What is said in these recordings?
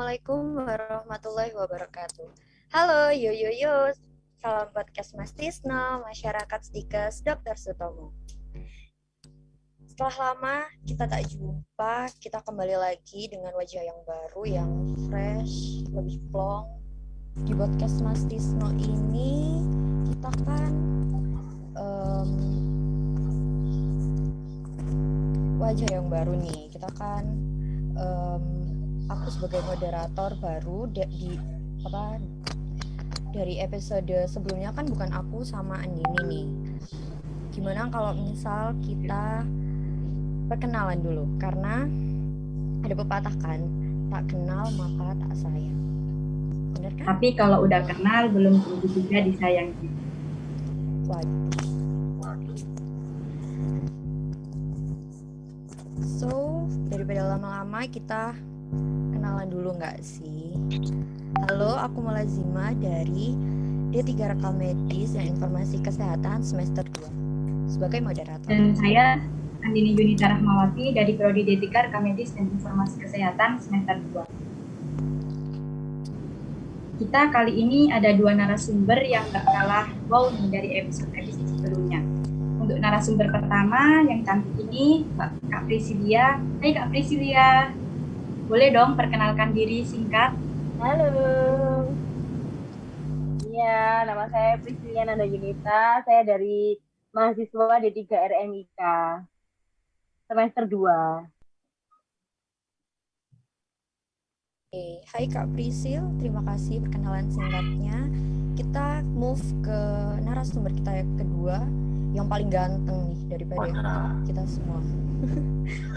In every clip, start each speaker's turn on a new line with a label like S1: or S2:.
S1: Assalamualaikum warahmatullahi wabarakatuh. Halo, yo yo yo. Salam podcast Mas Tisno, masyarakat Stikes Dr. Sutomo. Setelah lama kita tak jumpa, kita kembali lagi dengan wajah yang baru, yang fresh, lebih plong. Di podcast Mas Tisno ini kita kan wajah yang baru nih. Kita kan aku sebagai moderator baru dari episode sebelumnya kan bukan aku sama Andini nih. Gimana kalau misal kita perkenalan dulu, karena ada pepatah kan, tak kenal maka tak sayang. Bener kan?
S2: Tapi kalau udah kenal belum tentu juga disayangi.
S1: Waduh. So, daripada lama-lama kita kenalan dulu nggak sih? Halo, aku Mulazima dari D3 Rekam Medis dan Informasi Kesehatan semester 2 sebagai moderator.
S2: Dan saya Andini Yunita Rahmawati dari Prodi D3 Rekam Medis dan Informasi Kesehatan semester 2. Kita kali ini ada dua narasumber yang gak kalah wow nih dari episode-episode sebelumnya. Untuk narasumber pertama yang cantik ini Kak Prisilia. Hai Kak Prisilia, boleh dong perkenalkan diri singkat?
S3: Halo. Iya, nama saya Prisilia Nanda Yunita. Saya dari mahasiswa D3 RMIK semester 2.
S1: Hai Kak Prisil, terima kasih perkenalan singkatnya. Kita move ke narasumber kita yang kedua, yang paling ganteng nih daripada kita semua.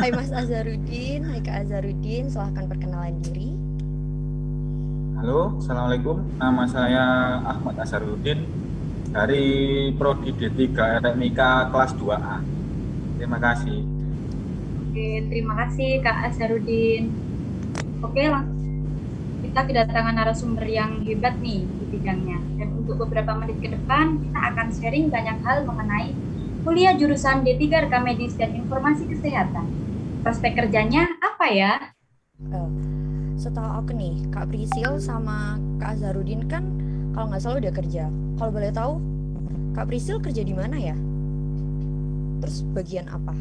S1: Hai Mas Azharuddin, hai Kak Azharuddin, silahkan perkenalan diri.
S4: Halo, Assalamualaikum. Nama saya Ahmad Azharuddin dari Prodi D3 RMIK kelas 2A. Terima kasih.
S2: Oke, terima kasih Kak Azharuddin. Oke, langsung kita kedatangan narasumber yang hebat nih di bidangnya. Dan untuk beberapa menit ke depan, kita akan sharing banyak hal mengenai kuliah jurusan D3 Rekam Medis dan Informasi Kesehatan. Prospek kerjanya apa ya?
S1: Setahu aku nih, Kak Prisil sama Kak Azharuddin kan kalau nggak salah udah kerja. Kalau boleh tahu, Kak Prisil kerja di mana ya? Terus bagian apa?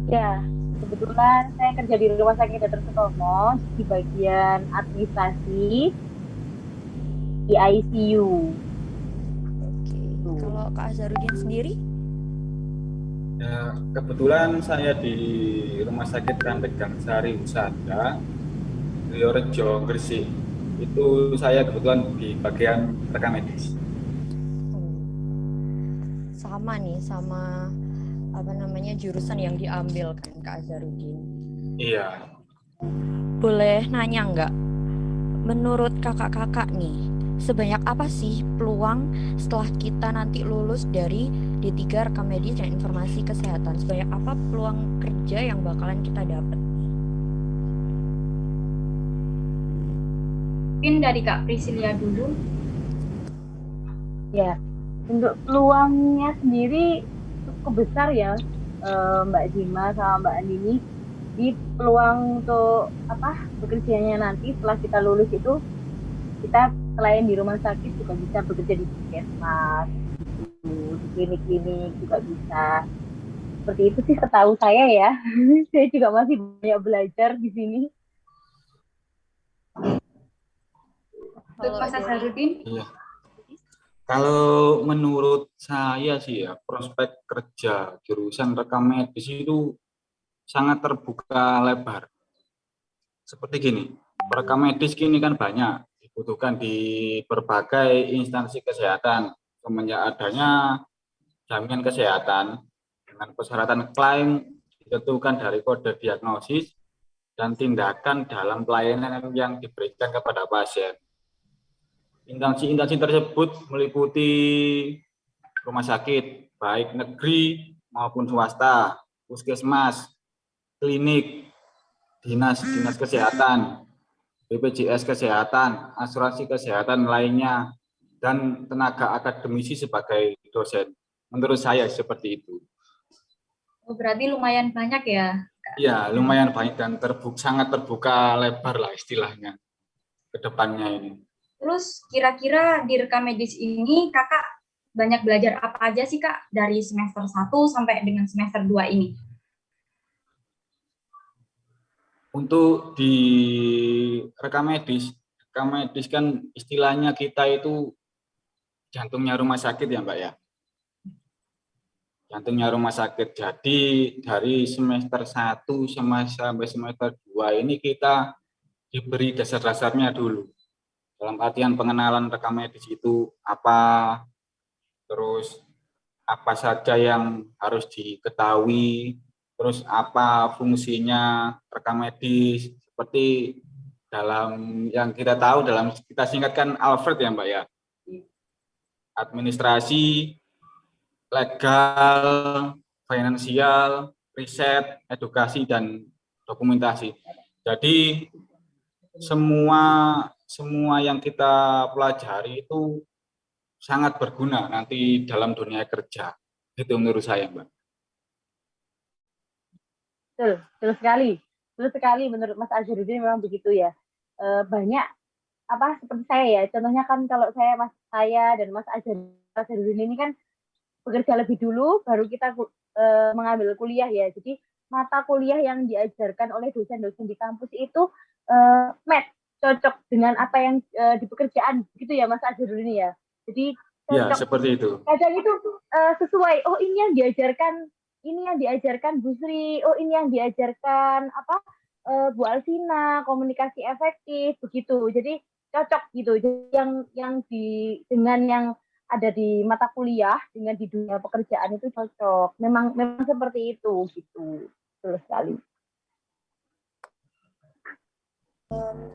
S3: Ya, kebetulan saya kerja di Rumah Sakit Dr. Sutomo di bagian administrasi di ICU.
S1: Oke. Kalau Kak Azharuddin sendiri?
S4: Ya, kebetulan saya di Rumah Sakit Rantek Gangsari Husada, Riorejo, Gresik. Itu saya kebetulan di bagian rekam medis.
S1: Sama nih, sama jurusan yang diambil kan Kak Azharuddin.
S4: Iya.
S1: Boleh nanya nggak? Menurut kakak-kakak nih, sebanyak apa sih peluang setelah kita nanti lulus dari D3 Rekam Medis dan Informasi Kesehatan? Sebanyak apa peluang kerja yang bakalan kita dapat?
S2: Mungkin dari Kak Prisilia dulu.
S3: Ya, untuk peluangnya sendiri cukup besar ya, Mbak Zima sama Mbak Andini. Di peluang untuk bekerjanya nanti setelah kita lulus itu, kita selain di rumah sakit juga bisa bekerja di puskesmas, di klinik-klinik juga bisa. Seperti itu sih setahu saya ya. Saya juga masih banyak belajar di sini.
S2: Untuk Mas Azharuddin?
S4: Iya. Kalau menurut saya sih ya, prospek kerja jurusan rekam medis itu sangat terbuka lebar. Seperti gini, rekam medis kini kan banyak dibutuhkan di berbagai instansi kesehatan. Semenjak adanya jaminan kesehatan dengan persyaratan klaim ditentukan dari kode diagnosis dan tindakan dalam pelayanan yang diberikan kepada pasien. Instansi-instansi tersebut meliputi rumah sakit, baik negeri maupun swasta, puskesmas, klinik, dinas kesehatan, BPJS Kesehatan, asuransi kesehatan lainnya, dan tenaga akademisi sebagai dosen. Menurut saya seperti itu.
S2: Oh, berarti lumayan banyak ya, Kak
S4: Ya, lumayan banyak dan sangat terbuka lebar lah istilahnya ke depannya ini.
S2: Terus kira-kira di rekam medis ini kakak banyak belajar apa aja sih kak dari semester 1 sampai dengan semester 2 ini?
S4: Untuk di rekam medis kan istilahnya kita itu jantungnya rumah sakit ya Mbak ya. Jantungnya rumah sakit. Jadi dari semester 1 sampai semester 2 ini kita diberi dasar-dasarnya dulu. Dalam artian pengenalan rekam medis itu apa, terus apa saja yang harus diketahui, terus apa fungsinya rekam medis, seperti dalam yang kita tahu, dalam kita singkatkan Alfred ya Mbak ya, administrasi, legal, finansial, riset, edukasi, dan dokumentasi. Jadi semua yang kita pelajari itu sangat berguna nanti dalam dunia kerja. Itu menurut saya, Mbak.
S3: Betul sekali menurut Mas Azharuddin memang begitu ya. Banyak seperti saya ya. Contohnya kan kalau saya dan Mas Azharuddin ini kan bekerja lebih dulu, baru kita mengambil kuliah ya. Jadi mata kuliah yang diajarkan oleh dosen-dosen di kampus itu match, cocok dengan apa yang di pekerjaan, gitu ya Mas Azharuddin ya. Jadi
S4: ya seperti itu.
S3: Kadang itu sesuai. Oh ini yang diajarkan Bu Sri. Oh ini yang diajarkan Bu Alvina, komunikasi efektif begitu. Jadi cocok gitu. Jadi dengan yang ada di mata kuliah dengan di dunia pekerjaan itu cocok. Memang seperti itu gitu. Betul sekali.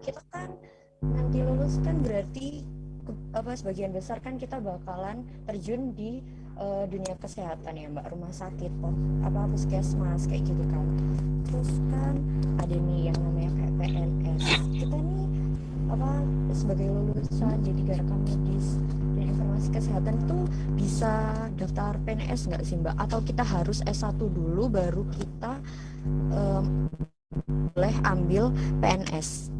S1: Kita kan nanti lulus kan berarti sebagian besar kan kita bakalan terjun di dunia kesehatan ya Mbak, rumah sakit, puskesmas kayak gitu kan. Terus kan ada nih yang namanya kayak PNS. Kita nih sebagai lulusan jadi rekam medis dan informasi kesehatan itu bisa daftar PNS nggak sih Mbak? Atau kita harus S1 dulu baru kita boleh ambil PNS?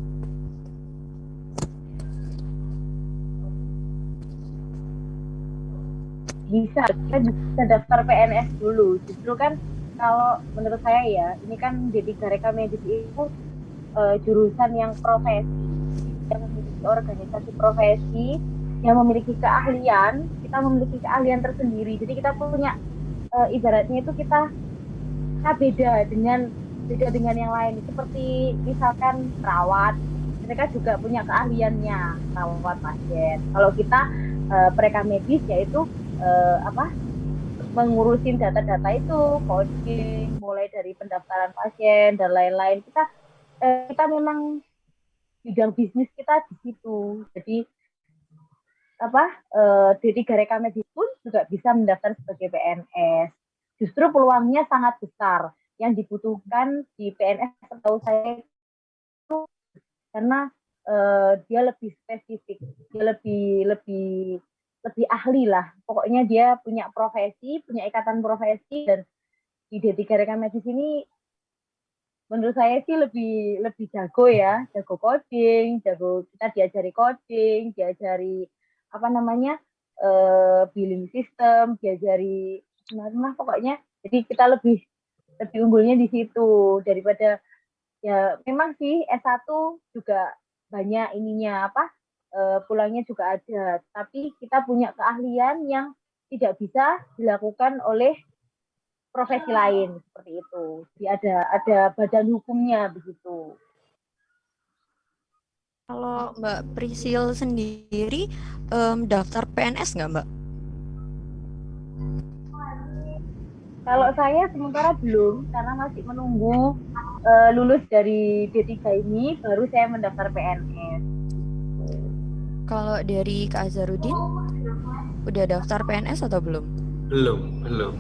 S3: Kita bisa daftar PNS dulu. Justru kan kalau menurut saya ya, ini kan D3 Rekam Medis itu jurusan yang profesi, yang memiliki organisasi profesi, yang memiliki keahlian. Kita memiliki keahlian tersendiri. Jadi kita punya ibaratnya itu kita beda dengan yang lain. Seperti misalkan perawat, mereka juga punya keahliannya merawat pasien. Kalau kita perekam medis yaitu mengurusin data-data itu, coding, mulai dari pendaftaran pasien dan lain-lain. Kita memang bidang bisnis kita di situ. Jadi D3 Rekam Medis pun juga bisa mendaftar sebagai PNS. Justru peluangnya sangat besar. Yang dibutuhkan di PNS setahu saya itu karena dia lebih spesifik, dia lebih ahli lah. Pokoknya dia punya profesi, punya ikatan profesi, dan di D3 Rekam Medis ini menurut saya sih lebih jago ya, jago coding, kita diajari coding, diajari billing system, diajari pokoknya. Jadi kita lebih unggulnya di situ daripada ya memang sih S1 juga banyak ininya pulangnya juga ada, tapi kita punya keahlian yang tidak bisa dilakukan oleh profesi lain seperti itu. Jadi ada badan hukumnya begitu.
S1: Kalau Mbak Prisil sendiri daftar PNS nggak Mbak?
S3: Kalau saya sementara belum, karena masih menunggu lulus dari D3 ini, baru saya mendaftar PNS.
S1: Kalau dari Kak Azharuddin, udah daftar PNS atau belum?
S4: Belum.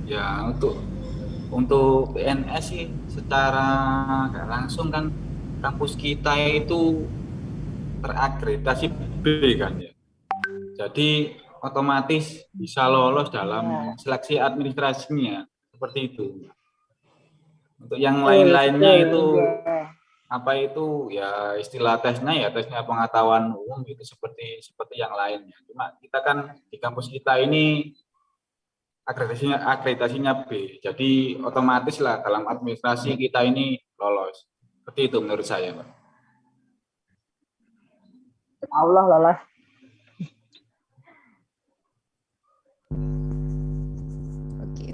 S4: Ya untuk PNS sih secara nggak langsung kan kampus kita itu terakreditasi B kan ya. Jadi otomatis bisa lolos dalam seleksi administrasinya seperti itu. Untuk yang lain-lainnya
S3: betul,
S4: itu
S3: iya.
S4: apa itu ya istilah tesnya ya tesnya pengetahuan umum itu seperti yang lainnya. Cuma kita kan di kampus kita ini akreditasinya B. Jadi otomatis lah dalam administrasi kita ini lolos. Seperti itu menurut saya, Pak.
S3: Allah lolos.
S1: Oke.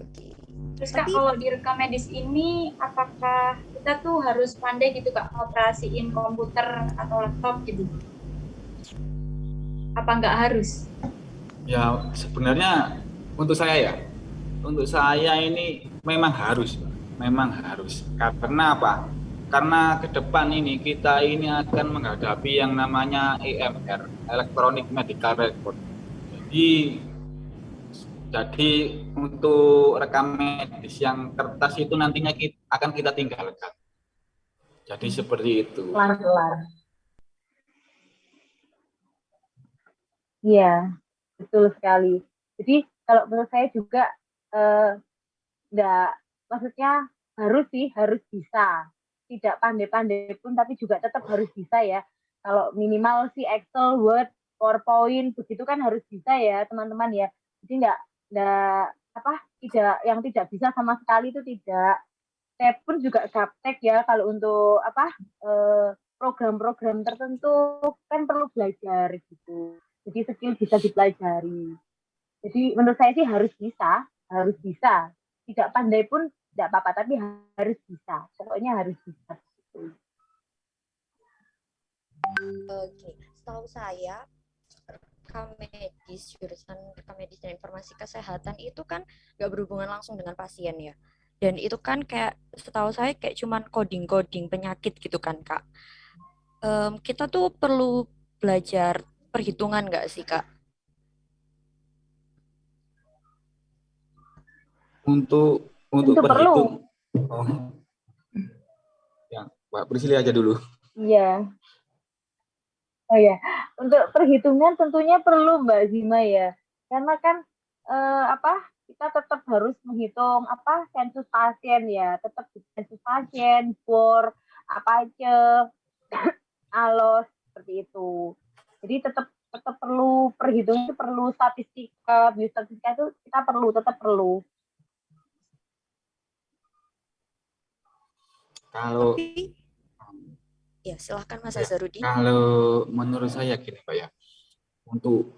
S2: Terus Kak,
S1: Tapi
S2: kalau di rekam medis ini, apakah kita tuh harus pandai gitu Kak, ngoperasiin komputer atau laptop gitu? Apa nggak harus?
S4: Ya sebenarnya untuk saya ini memang harus, Pak. Memang harus. Karena apa? Karena ke depan ini kita ini akan menghadapi yang namanya EMR, Electronic Medical Record. Jadi untuk rekam medis yang kertas itu nantinya akan kita tinggalkan. Jadi seperti itu.
S3: Pelan-pelan. Iya, betul sekali. Jadi kalau menurut saya juga enggak, maksudnya harus bisa. Tidak pandai-pandai pun tapi juga tetap harus bisa ya. Kalau minimal sih Excel, Word, PowerPoint begitu kan harus bisa ya, teman-teman ya. Jadi enggak yang tidak bisa sama sekali itu tidak. Saya pun juga gaptek ya kalau untuk program-program tertentu kan perlu belajar gitu. Jadi skill bisa dipelajari. Jadi menurut saya sih harus bisa. Tidak pandai pun tidak apa-apa, tapi harus bisa. Pokoknya harus bisa.
S1: oke, setahu saya jurusan rekam medis dan informasi kesehatan itu kan nggak berhubungan langsung dengan pasien ya. Dan itu kan kayak setahu saya kayak cuman coding penyakit gitu kan Kak. Kita tuh perlu belajar perhitungan nggak sih Kak?
S4: Untuk
S3: Tentu
S4: perhitung.
S3: perlu.
S4: Oh. Ya, Pak Priscili aja dulu.
S3: Iya. Oh ya, untuk perhitungan tentunya perlu Mbak Zima ya. Karena kan kita tetap harus menghitung sensus pasien ya, tetap sensus pasien, bor, apa aja, alos seperti itu. Jadi tetap perlu perhitungan, itu perlu statistika, biostatistika itu kita tetap perlu.
S4: Kalau
S1: Tapi ya silahkan Mas Azharudin.
S4: Kalau menurut saya gini Pak ya, untuk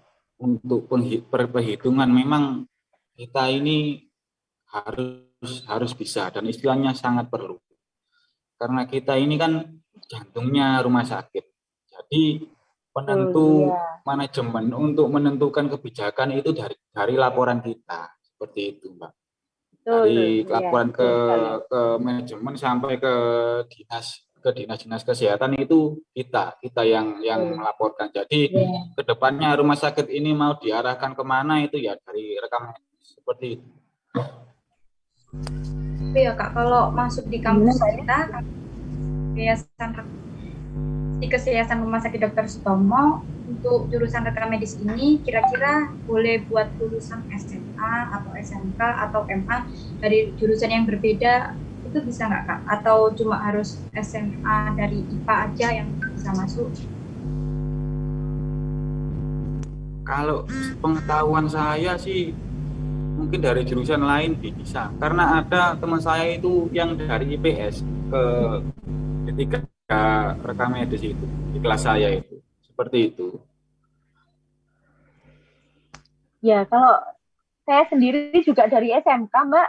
S4: perhitungan memang kita ini harus bisa dan istilahnya sangat perlu. Karena kita ini kan jantungnya rumah sakit. Jadi penentu manajemen untuk menentukan kebijakan itu dari laporan kita. Seperti itu, Mbak. Dari laporan ke manajemen sampai ke dinas kesehatan itu kita yang melaporkan. Jadi kedepannya rumah sakit ini mau diarahkan kemana itu ya dari rekam seperti itu.
S2: Ya Kak, kalau masuk di kampus kita di Kesehatan Rumah Sakit Dr. Sutomo untuk jurusan rekam medis ini kira-kira boleh buat lulusan SMA atau SMK atau MA dari jurusan yang berbeda, itu bisa nggak Kak? Atau cuma harus SMA dari IPA aja yang bisa masuk?
S4: Kalau pengetahuan saya sih mungkin dari jurusan lain bisa, karena ada teman saya itu yang dari IPS ke D3 rekam medis itu di kelas saya itu seperti itu.
S3: Ya, kalau saya sendiri juga dari SMK, Mbak.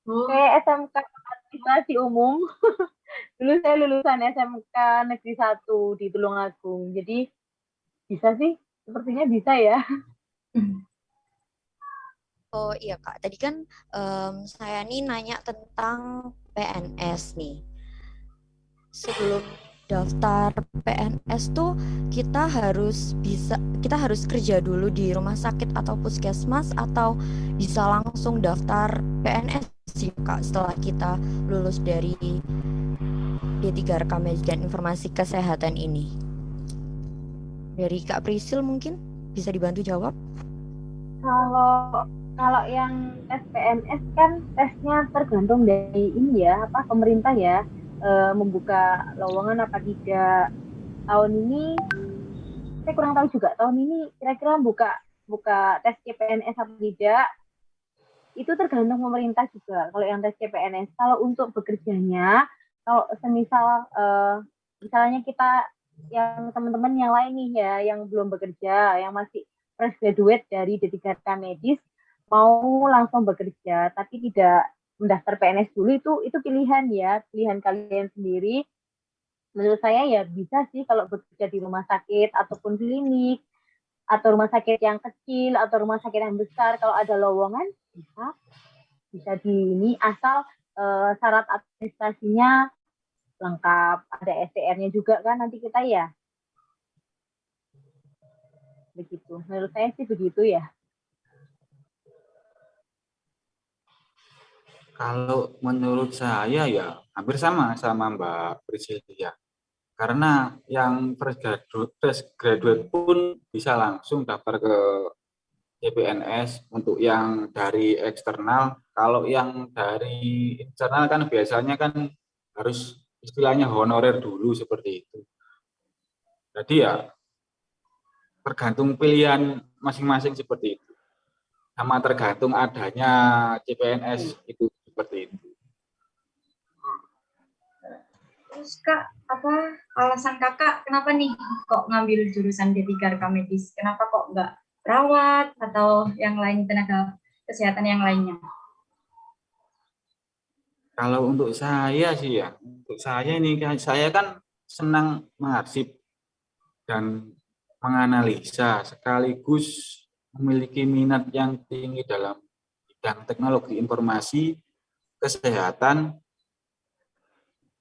S3: Saya SMK Administrasi Umum. Dulu saya lulusan SMK Negeri 1 di Tulungagung. Jadi bisa sih, sepertinya bisa ya.
S1: Oh iya Kak, tadi kan saya nih nanya tentang PNS nih. Sebelum daftar PNS tuh kita harus kerja dulu di rumah sakit atau puskesmas atau bisa langsung daftar PNS sih Kak setelah kita lulus dari D3 Rekam Medis dan Informasi Kesehatan ini. Dari Kak Prisil mungkin bisa dibantu jawab?
S3: Kalau yang tes PNS kan tesnya tergantung dari ini ya, apa pemerintah ya, membuka lowongan apa tidak. Tahun ini saya kurang tahu juga, tahun ini kira-kira buka buka tes CPNS apa tidak, itu tergantung pemerintah juga. Kalau yang tes CPNS, kalau untuk bekerjanya, kalau semisal misalnya kita yang teman-teman yang lain nih ya, yang belum bekerja, yang masih fresh graduate dari D3K Medis, mau langsung bekerja, tapi tidak mendaftar PNS dulu, itu pilihan ya, pilihan kalian sendiri. Menurut saya ya bisa sih kalau bekerja di rumah sakit ataupun klinik, atau rumah sakit yang kecil atau rumah sakit yang besar, kalau ada lowongan bisa di ini, asal syarat administrasinya lengkap, ada STR-nya juga kan nanti kita ya. Begitu. Menurut saya sih begitu ya.
S4: Kalau menurut saya ya hampir sama Mbak Priscilia. Karena yang fresh graduate pun bisa langsung daftar ke CPNS untuk yang dari eksternal. Kalau yang dari internal kan biasanya kan harus istilahnya honorer dulu seperti itu. Jadi ya tergantung pilihan masing-masing seperti itu. Sama tergantung adanya CPNS itu seperti itu.
S2: Terus Kak, apa alasan Kakak kenapa nih kok ngambil jurusan D3 Medis? Kenapa kok nggak perawat atau yang lain, tenaga kesehatan yang lainnya?
S4: Kalau untuk saya sih ya, untuk saya ini saya kan senang mengarsip dan menganalisa sekaligus memiliki minat yang tinggi dalam bidang teknologi informasi, kesehatan,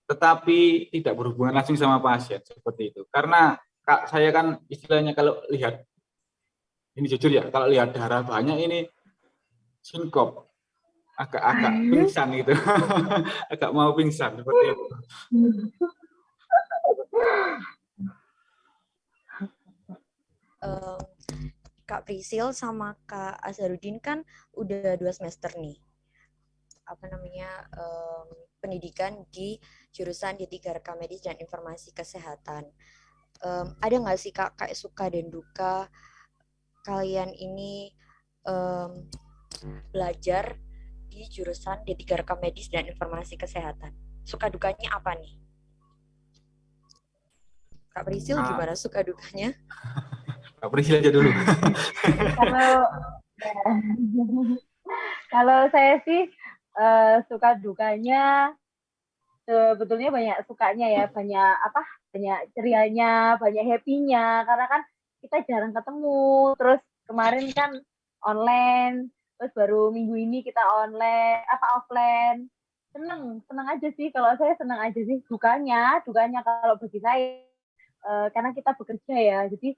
S4: tetapi tidak berhubungan langsung sama pasien seperti itu. Karena saya kan istilahnya kalau lihat, ini jujur ya, kalau lihat darah banyak ini sinkop, agak pingsan gitu, agak mau pingsan seperti itu.
S1: Kak Prisil sama Kak Azharuddin kan udah 2 semester nih pendidikan di jurusan D3 Rekam Medis dan Informasi Kesehatan. Ada nggak sih Kak kayak suka dan duka kalian ini belajar di jurusan D3 Rekam Medis dan Informasi Kesehatan? Suka dukanya apa nih? Kak Prisil gimana suka dukanya?
S4: Kak Prisil aja dulu.
S3: Kalau saya sih suka dukanya sebetulnya banyak sukanya ya, banyak cerianya, banyak happy-nya, karena kan kita jarang ketemu, terus kemarin kan online, terus baru minggu ini kita offline, seneng aja sih, kalau saya seneng aja sih. Dukanya kalau bagi saya karena kita bekerja ya, jadi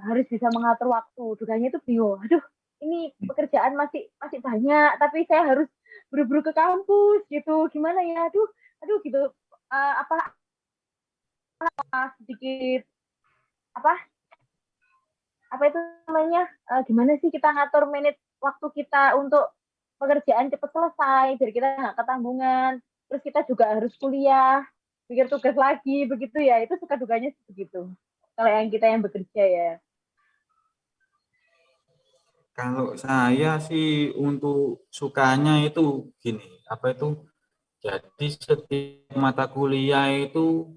S3: harus bisa mengatur waktu. Dukanya itu bingung, aduh ini pekerjaan masih banyak, tapi saya harus buru-buru ke kampus gitu, gimana ya, aduh gitu, sedikit apa itu namanya, gimana sih kita ngatur menit waktu kita untuk pekerjaan cepat selesai biar kita nggak ketanggungan, terus kita juga harus kuliah, pikir tugas lagi, begitu ya. Itu suka dukanya begitu kalau yang kita yang bekerja ya.
S4: Kalau saya sih untuk sukanya itu gini, jadi setiap mata kuliah itu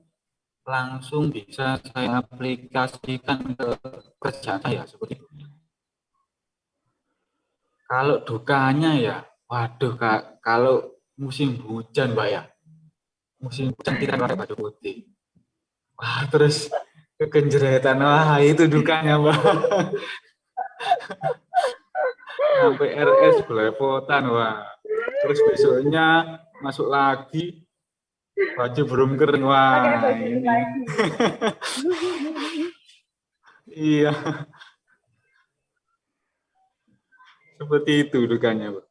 S4: langsung bisa saya aplikasikan ke kerjaan saya seperti itu. Kalau dukanya ya, waduh Kak, kalau musim hujan Mbak ya, musim hujan kita pakai baju putih. Wah, terus kegenjeretan, wah itu dukanya Mbak. Sampai RS belepotan, wah. Terus besoknya masuk lagi, baju belum kering, wah ini. Iya. Seperti itu dukanya, Bu.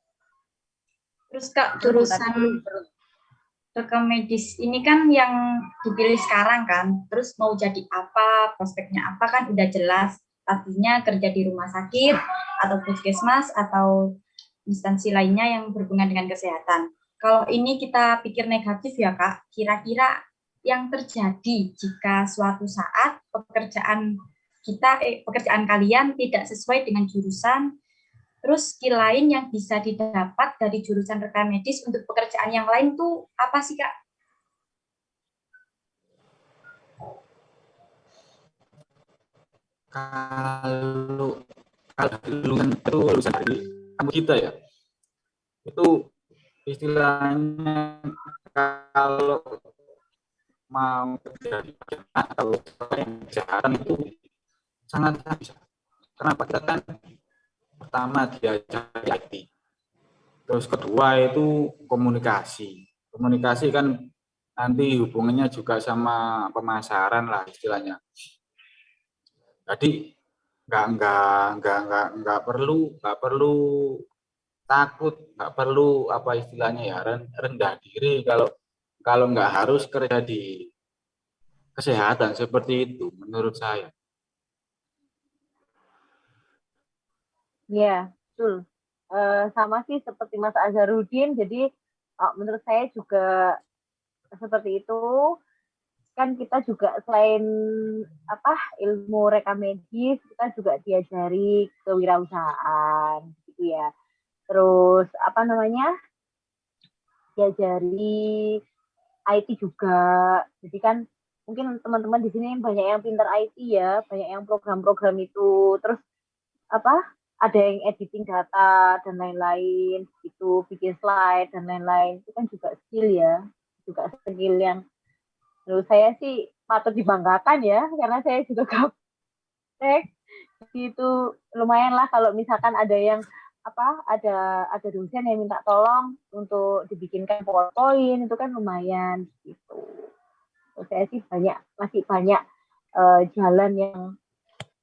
S2: Terus Kak, jurusan rekam medis ini kan yang dipilih sekarang kan, terus mau jadi apa, prospeknya apa kan udah jelas, artinya kerja di rumah sakit atau puskesmas atau instansi lainnya yang berhubungan dengan kesehatan. Kalau ini kita pikir negatif ya Kak, kira-kira yang terjadi jika suatu saat pekerjaan kalian tidak sesuai dengan jurusan, terus skill lain yang bisa didapat dari jurusan rekam medis untuk pekerjaan yang lain tuh apa sih Kak?
S4: Kalau lulusan dari kampus kita ya, itu istilahnya kalau mau kerja di bagian atau yang kesehatan itu sangat bisa. Kenapa? Kita kan pertama diajari IT, terus kedua itu komunikasi. Komunikasi kan nanti hubungannya juga sama pemasaran lah istilahnya. Jadi nggak perlu takut, nggak perlu apa istilahnya ya rendah diri kalau nggak harus kerja di kesehatan seperti itu menurut saya.
S3: Ya, betul. Sama sih seperti Mas Azharuddin. Jadi menurut saya juga seperti itu. Kan kita juga selain ilmu rekam medis, kita juga diajari kewirausahaan, gitu ya. Terus diajari IT juga. Jadi kan mungkin teman-teman di sini banyak yang pintar IT ya, banyak yang program-program itu. Terus ada yang editing data dan lain-lain, gitu, bikin slide dan lain-lain. Itu kan juga skill ya, juga skill yang menurut saya sih patut dibanggakan ya, karena saya juga gaptek. Itu lumayan lah kalau misalkan ada yang ada dosen yang minta tolong untuk dibikinkan PowerPoint, itu kan lumayan gitu. Menurut saya sih masih banyak jalan yang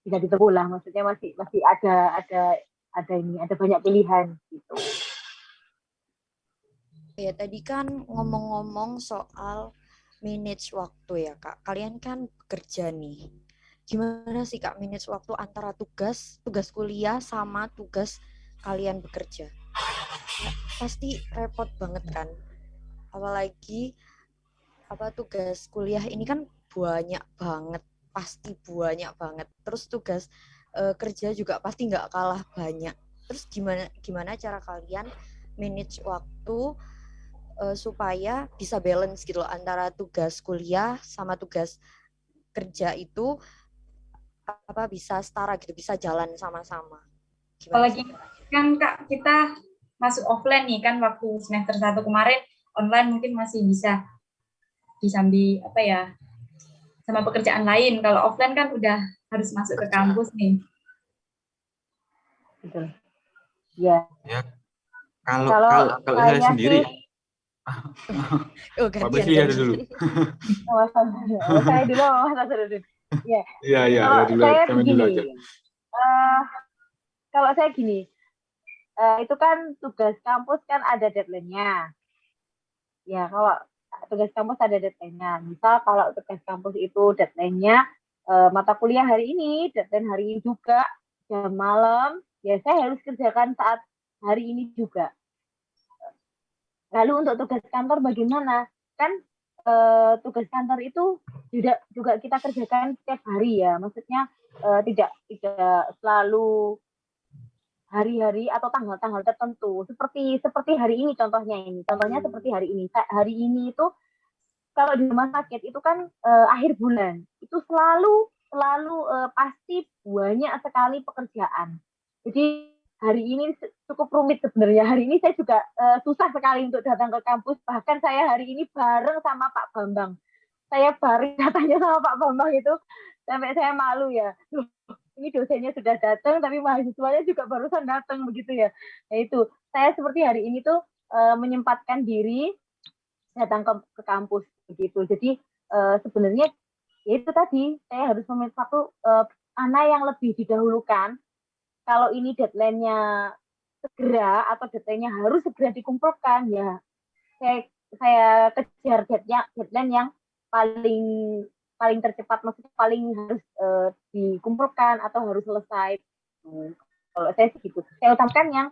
S3: bisa ditempuh lah, maksudnya masih ada banyak pilihan gitu.
S1: Ya, tadi kan ngomong-ngomong soal manage waktu ya Kak. Kalian kan kerja nih. Gimana sih Kak manage waktu antara tugas kuliah sama tugas kalian bekerja? Ya, pasti repot banget kan. Apalagi tugas kuliah ini kan banyak banget, pasti banyak banget. Terus tugas kerja juga pasti nggak kalah banyak. Terus gimana cara kalian manage waktu supaya bisa balance gitu loh antara tugas kuliah sama tugas kerja itu bisa setara gitu, bisa jalan sama-sama.
S2: Apalagi kan Kak, kita masuk offline nih kan, waktu semester 1 kemarin online mungkin masih bisa disambi sama pekerjaan lain. Kalau offline kan udah harus masuk ke kampus nih.
S3: Betul. Ya.
S4: Kalau saya sendiri
S1: Pak Besi
S3: ya dulu. Saya dulu Mas Azharuddin. Ya. Kalau saya begini. Kalau saya gini, itu kan tugas kampus kan ada deadline-nya. Ya, kalau tugas kampus ada deadline-nya. Misal kalau tugas kampus itu deadline-nya mata kuliah hari ini, deadline hari ini juga, jam malam, ya saya harus kerjakan saat hari ini juga. Lalu untuk tugas kantor bagaimana? Kan tugas kantor itu juga kita kerjakan setiap hari ya. Maksudnya tidak selalu hari-hari atau tanggal-tanggal tertentu. Seperti hari ini contohnya ini. Contohnya seperti hari ini. Hari ini itu kalau di rumah sakit itu kan akhir bulan. Itu selalu pasti banyak sekali pekerjaan. Jadi hari ini cukup rumit sebenarnya. Hari ini saya juga susah sekali untuk datang ke kampus. Bahkan saya hari ini bareng sama Pak Bambang. Saya bareng datangnya sama Pak Bambang itu sampai saya malu ya. Ini dosennya sudah datang, tapi mahasiswanya juga barusan datang begitu ya. Nah itu, saya seperti hari ini tuh menyempatkan diri datang ke kampus begitu. Jadi sebenarnya ya itu tadi, saya harus memilih satu mana yang lebih didahulukan. Kalau ini deadline-nya segera atau deadline-nya harus segera dikumpulkan, ya saya kejar deadline yang paling tercepat, maksudnya paling harus dikumpulkan atau harus selesai. Kalau saya sih gitu, saya utamakan yang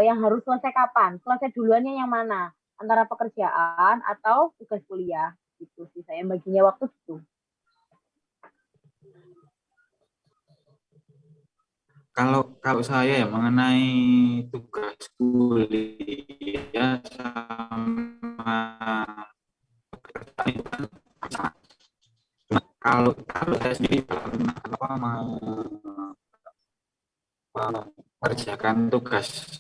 S3: yang harus selesai kapan? Selesai duluannya yang mana? Antara pekerjaan atau tugas kuliah? Gitu sih saya baginya waktu itu.
S4: Kalau saya ya mengenai tugas kuliah sama pekerjaan itu kan sama. Kalau saya sendiri apa mengerjakan tugas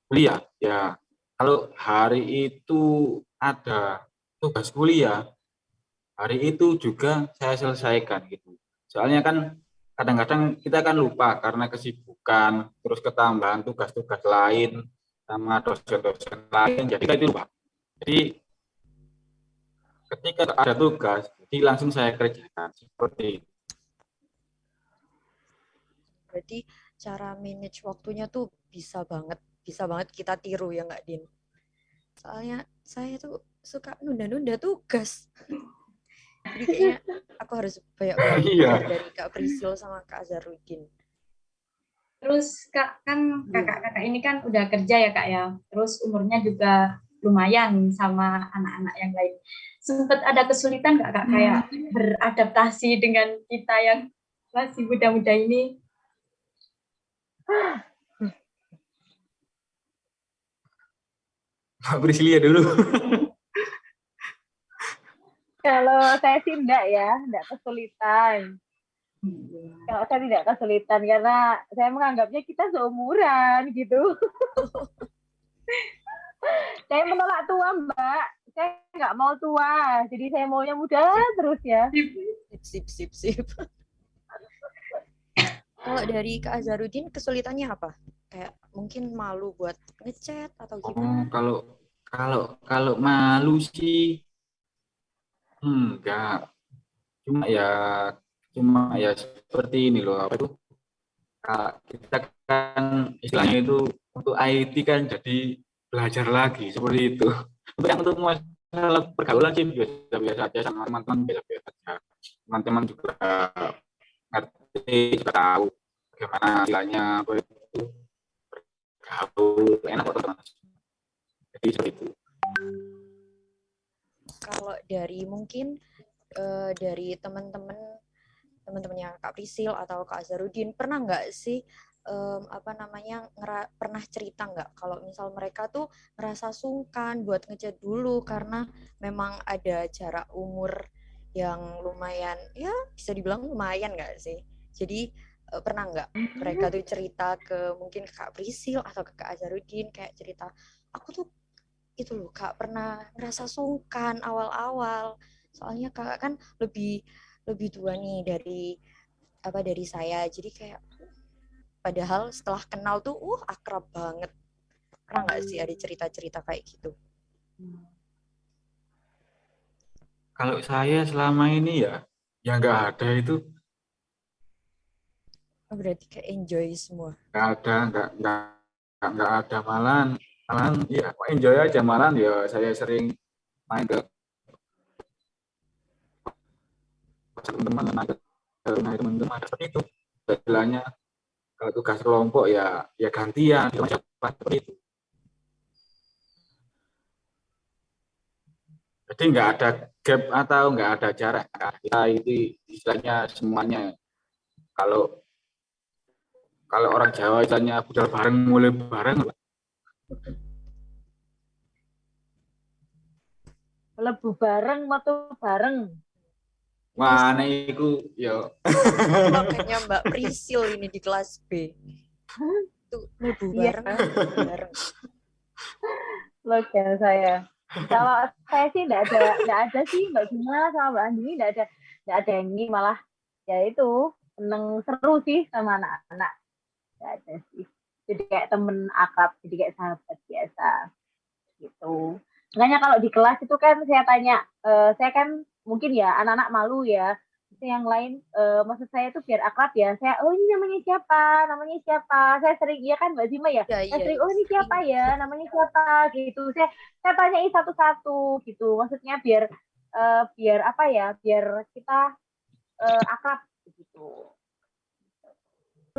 S4: kuliah ya, kalau hari itu ada tugas kuliah, hari itu juga saya selesaikan gitu. Soalnya kan kadang-kadang kita kan lupa karena kesibukan, terus ketambahan tugas-tugas lain sama dosen-dosen lain, jadi kita itu lupa. Jadi ketika ada tugas, jadi langsung saya kerjakan seperti itu.
S1: Berarti cara manage waktunya tuh bisa banget kita tiru ya nggak, Din? Soalnya saya tuh suka nunda-nunda tugas. Jadi kayaknya aku harus banyak belajar
S4: Iya.
S1: dari Kak Prisil sama Kak Azharuddin.
S2: Terus Kak, kan kakak-kakak ini kan udah kerja ya Kak ya. Terus umurnya juga lumayan sama anak-anak yang lain. Sempat ada kesulitan nggak Kak kayak beradaptasi dengan kita yang masih muda-muda ini?
S4: Mbak Priscilia dulu.
S3: Kalau saya sih enggak kesulitan. Kalau saya tidak kesulitan karena saya menganggapnya kita seumuran gitu. Saya menolak tua, Mbak. Saya nggak mau tua, jadi saya maunya muda terus ya.
S1: Sip. Kalau dari Kak Azharuddin kesulitannya apa? Kayak mungkin malu buat ngechat atau gimana?
S4: Kalau malu sih enggak. Cuma ya seperti ini loh, apa itu? Kita kan istilahnya itu untuk IT kan jadi belajar lagi seperti itu. Untuk masalah pergaulan sih biasa-biasa aja, sama teman-teman biasa-biasa aja. Teman-teman juga ngerti, juga tahu bagaimana istilahnya apa itu bergaul enak kok teman. Jadi seperti itu.
S1: Kalau dari mungkin dari teman-temannya Kak Prisil atau Kak Azharuddin, pernah nggak sih pernah cerita nggak kalau misal mereka tuh ngerasa sungkan buat ngechat dulu karena memang ada jarak umur yang lumayan, ya bisa dibilang lumayan nggak sih? Jadi pernah nggak mereka tuh cerita ke mungkin ke Kak Prisil atau ke Kak Azharuddin, kayak cerita, aku tuh itu loh Kak, pernah ngerasa sungkan awal-awal, soalnya Kakak kan lebih lebih tua nih dari saya, jadi kayak padahal setelah kenal tuh akrab banget. Pernah nggak sih ada cerita-cerita kayak gitu?
S4: Kalau saya selama ini ya nggak ada itu,
S1: Oh, berarti kayak enjoy semua.
S4: nggak ada, nggak ada, malahan ya enjoy aja, malahan ya saya sering main ke teman-teman, ada rumah teman-teman seperti itu. Istilahnya kalau tugas kelompok ya gantian seperti itu. Jadi nggak ada gap atau nggak ada jarak. Kita itu istilahnya semuanya, kalau kalau orang Jawa istilahnya budal bareng mulai bareng.
S3: Lebu bareng, metu bareng.
S4: Wah, itu ya.
S1: Makanya Mbak Prisil ini di kelas B. Tuh, lebu bareng, bareng.
S3: Slogan saya. Kalau saya sih nggak ada sih Mbak Gina sama Mbak Andini nggak ada yang ini, malah ya itu seneng seru sih sama anak-anak. Nggak ada sih. Jadi kayak temen akrab, jadi kayak sahabat biasa gitu. Makanya kalau di kelas itu kan saya tanya, saya kan mungkin ya anak-anak malu ya. Itu yang lain, maksud saya itu biar akrab ya. Saya, oh ini namanya siapa? Namanya siapa? Saya sering, iya kan Mbak Zima ya? Saya sering, oh ini siapa ya? Namanya siapa? Gitu. Saya tanyain satu-satu gitu. Maksudnya biar apa ya? Biar kita akrab gitu.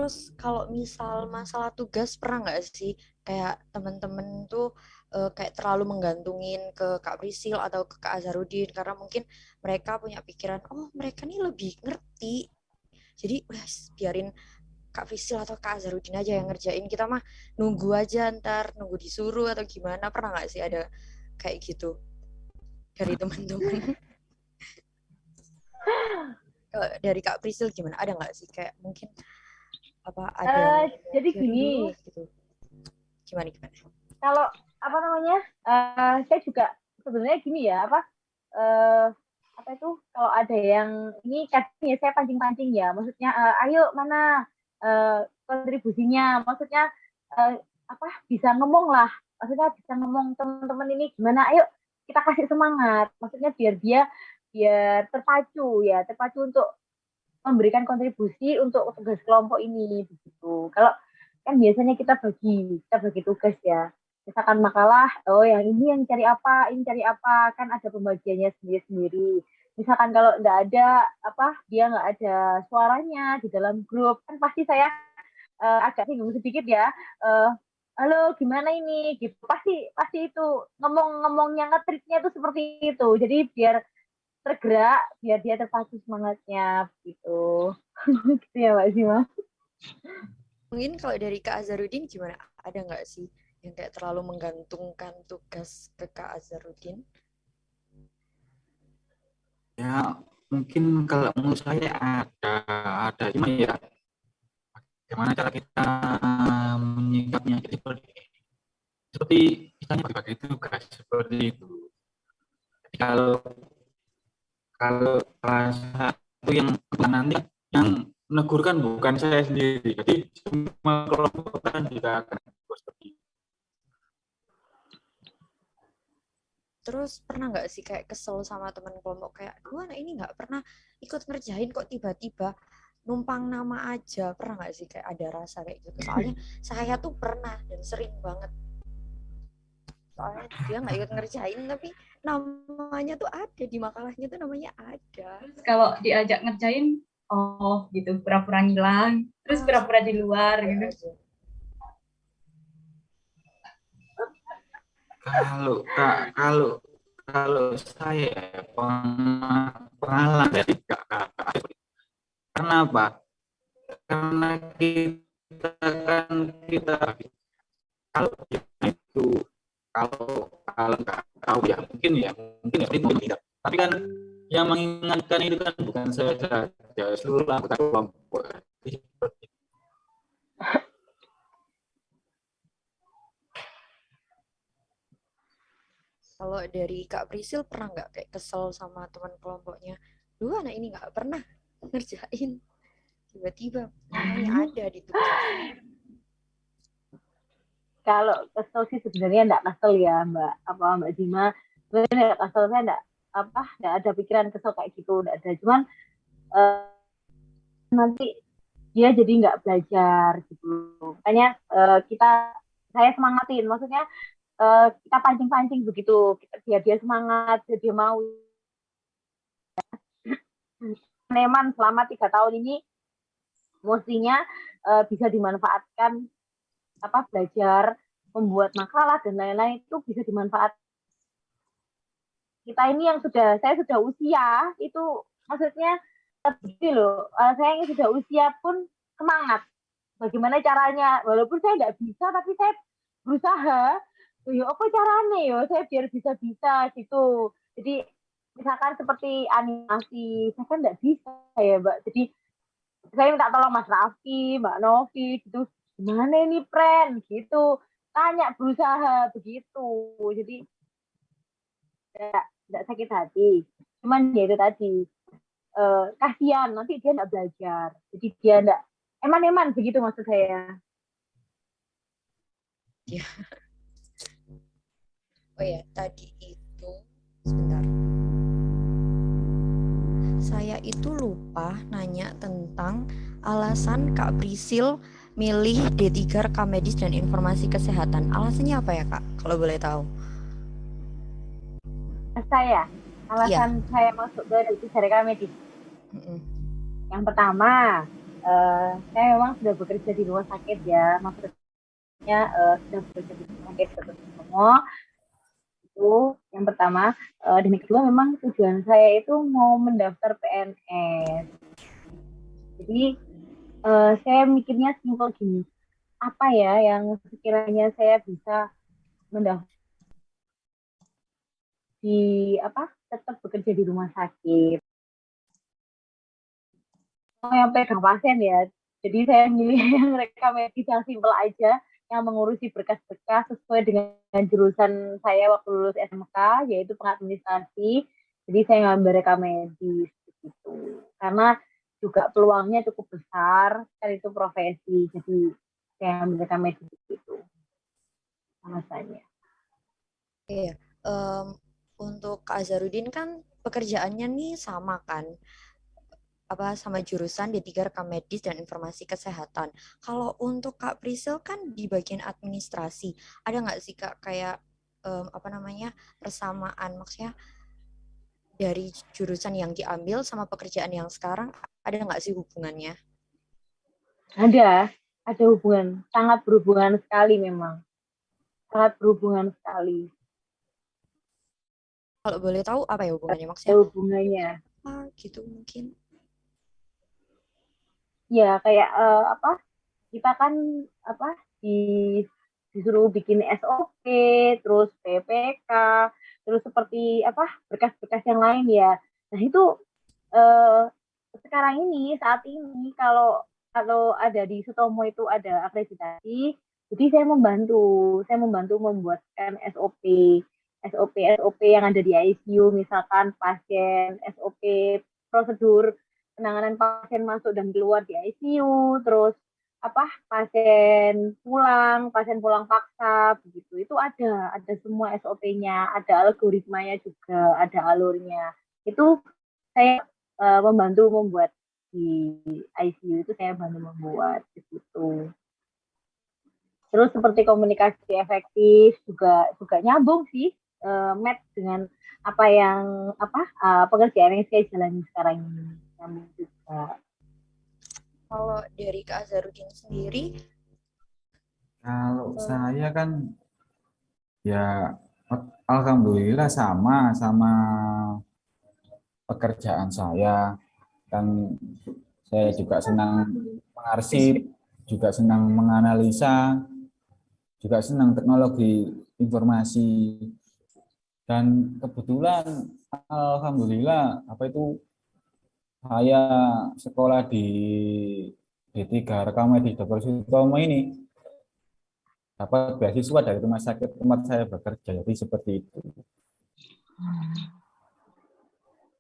S1: Terus kalau misal masalah tugas pernah nggak sih kayak teman-teman tuh kayak terlalu menggantungin ke Kak Prisil atau ke Kak Azharuddin karena mungkin mereka punya pikiran, oh mereka nih lebih ngerti. Jadi udah biarin Kak Prisil atau Kak Azharuddin aja yang ngerjain. Kita mah nunggu aja ntar, nunggu disuruh atau gimana. Pernah nggak sih ada kayak gitu dari teman-teman? Kalau dari Kak Prisil gimana? Ada nggak sih kayak mungkin apa ada yang
S3: Jadi
S1: biarin dulu
S3: gini,
S1: lah gitu. Gimana?
S3: kalau apa namanya, saya juga sebenarnya gini ya, eh, apa itu, kalau ada yang ini kadang ya saya pancing-pancing ya, maksudnya ayo mana kontribusinya, maksudnya apa bisa ngomong lah, maksudnya bisa ngomong teman-teman ini gimana, ayo kita kasih semangat, maksudnya biar terpacu ya, terpacu untuk memberikan kontribusi untuk tugas kelompok ini begitu. Kalau kan biasanya kita bagi tugas ya. Misalkan makalah, oh yang ini yang cari apa, kan ada pembagiannya sendiri-sendiri. Misalkan kalau nggak ada dia nggak ada suaranya di dalam grup, kan pasti saya agak singgung sedikit ya. Halo, gimana ini? Gitu. Pasti itu ngomongnya ngetriknya itu seperti itu. Jadi biar tergerak, biar dia terpacu semangatnya gitu. Gitu ya Mbak Zima.
S1: Mungkin kalau dari Kak Azharuddin gimana? Ada nggak sih yang kayak terlalu menggantungkan tugas ke Kak Azharuddin?
S4: Ya, mungkin kalau menurut saya ada cuma ya bagaimana cara kita menyikapinya seperti misalnya berbagai tugas seperti itu. Jadi kalau kelas satu yang nanti yang menegur kan bukan saya sendiri, jadi semua kelompok kan juga akan seperti itu.
S1: Terus pernah nggak sih kayak kesel sama teman kelompok kayak, gue anak ini nggak pernah ikut ngerjain kok tiba-tiba numpang nama aja. Pernah nggak sih kayak ada rasa kayak gitu? Soalnya saya tuh pernah dan sering banget. Soalnya dia nggak ikut ngerjain tapi namanya tuh ada di makalahnya tuh namanya ada.
S2: Terus kalau diajak ngerjain, oh gitu, pura-pura ngilang, terus pura-pura di luar gitu.
S1: Aja.
S4: Kalau saya pengalaman dari kakak, kenapa? Karena kita kalau itu kalau nggak tahu ya mungkin tidak. Tapi kan yang mengingatkan itu kan bukan saya saja, seluruh anggota kelompok.
S1: Kalau dari Kak Prisil pernah nggak kayak kesel sama teman kelompoknya? Dulu anak ini nggak pernah ngerjain. Tiba-tiba namanya ada di tugas.
S3: Kalau kesel sih sebenarnya enggak kesel ya Mbak Zima. Sebenarnya enggak kesel, saya enggak ada pikiran kesel kayak gitu, enggak ada. Cuman nanti dia jadi nggak belajar gitu. Makanya saya semangatin, maksudnya kita pancing-pancing begitu, biar dia semangat, biar dia mau. Neman selama 3 tahun ini mestinya bisa dimanfaatkan, belajar, membuat makalah dan lain-lain itu bisa dimanfaatkan. Kita ini saya sudah usia itu, maksudnya begini loh, saya yang sudah usia pun semangat. Bagaimana caranya? Walaupun saya nggak bisa, tapi saya berusaha. Yo, apa caranya yo? Saya biar bisa gitu. Jadi misalkan seperti animasi, saya kan nggak bisa ya Mbak. Jadi saya minta tolong Mas Raffi, Mbak Novi gitu. Gimana ini Pren? Gitu. Tanya, berusaha begitu. Jadi nggak sakit hati. Cuman ya itu tadi, kasihan nanti dia nggak belajar. Jadi dia nggak eman-eman begitu maksud saya.
S1: Ya. Oh ya, tadi itu sebentar. Saya itu lupa nanya tentang alasan Kak Prisil milih D3 Rekam Medis dan Informasi Kesehatan. Alasannya apa ya Kak, kalau boleh tahu?
S3: Alasan saya masuk ke D3 Rekam Medis. Yang pertama, Saya memang sudah bekerja di rumah sakit ya, maksudnya sudah bekerja di rumah sakit Dr. Sutomo. Itu yang pertama. Dan yang kedua memang tujuan saya itu mau mendaftar PNS. Jadi saya mikirnya simpel gini, apa ya yang sekiranya saya bisa mendaftar di tetap bekerja di rumah sakit. Yang pegang pasien ya. Jadi saya milih yang rekam medis yang simpel aja, yang mengurusi berkas-berkas sesuai dengan jurusan saya waktu lulus SMK, yaitu pengadministrasi. Jadi saya ngambil rekam medis gitu. Karena juga peluangnya cukup besar, kan itu profesi. Jadi saya ngambil rekam medis gitu. Alasannya.
S1: Iya. Untuk Kak Azharuddin kan pekerjaannya nih sama kan? Sama jurusan D3 Rekam Medis dan Informasi Kesehatan. Kalau untuk Kak Priscil kan di bagian administrasi, ada nggak sih Kak kayak persamaan, maksudnya dari jurusan yang diambil sama pekerjaan yang sekarang, ada nggak sih hubungannya?
S3: Ada hubungan, sangat berhubungan sekali memang. Sangat berhubungan sekali.
S1: Kalau boleh tahu apa ya hubungannya, maksudnya?
S3: Ada hubungannya.
S1: Gitu mungkin.
S3: Ya kayak kita kan disuruh bikin SOP, terus PPK, terus seperti berkas-berkas yang lain ya. Nah itu sekarang ini saat ini kalau ada di Sutomo itu ada akreditasi, jadi saya membantu membuatkan SOP yang ada di ICU, misalkan pasien, SOP prosedur penanganan pasien masuk dan keluar di ICU, terus pasien pulang paksa begitu, itu ada semua SOP-nya, ada algoritmanya juga, ada alurnya. Itu saya membantu membuat di ICU, itu saya bantu membuat begitu. Terus seperti komunikasi efektif juga nyambung sih, match dengan pekerjaan yang saya jalani sekarang ini, nyambung juga.
S1: Kalau dari Kak Azharuddin sendiri?
S4: Kalau saya kan ya alhamdulillah sama pekerjaan saya. Dan saya juga senang mengarsip, juga senang menganalisa, juga senang teknologi informasi. Dan kebetulan alhamdulillah saya sekolah di D3 Rekam Medis Dr. Sutomo ini dapat beasiswa dari rumah sakit tempat saya bekerja, jadi seperti itu.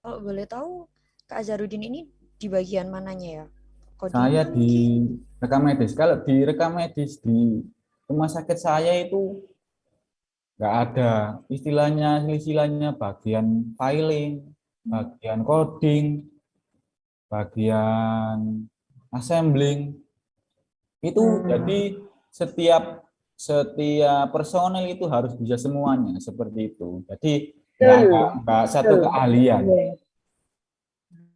S1: Kalau boleh tahu, Kak Azharuddin ini di bagian mananya ya?
S4: Saya di rekam medis. Kalau di rekam medis di rumah sakit saya itu nggak ada istilahnya bagian filing, bagian coding, bagian assembling. Itu jadi setiap personel itu harus bisa semuanya seperti itu. Jadi nggak satu keahlian.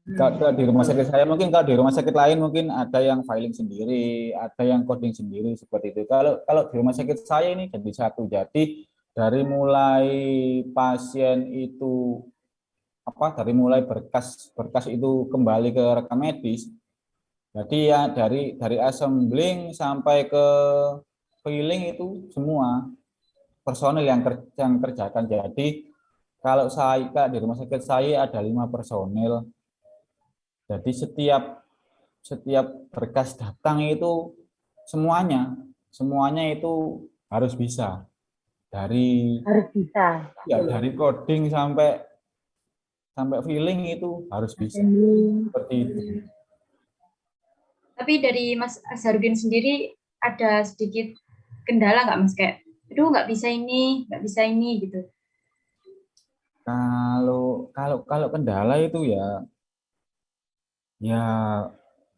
S4: Kalau di rumah sakit saya mungkin, kalau di rumah sakit lain mungkin ada yang filing sendiri, ada yang coding sendiri seperti itu. Kalau di rumah sakit saya ini jadi satu. Jadi dari mulai pasien itu dari mulai berkas itu kembali ke rekam medis. Jadi ya dari assembling sampai ke filing itu semua personil yang kerjakan. Jadi kalau saya di rumah sakit saya ada 5 personil. Jadi setiap berkas datang itu semuanya itu harus bisa. Dari coding sampai filing itu harus bisa. Seperti itu.
S2: Tapi dari Mas Azharuddin sendiri ada sedikit kendala nggak Mas, kayak aduh nggak bisa ini gitu?
S4: Kalau kendala itu ya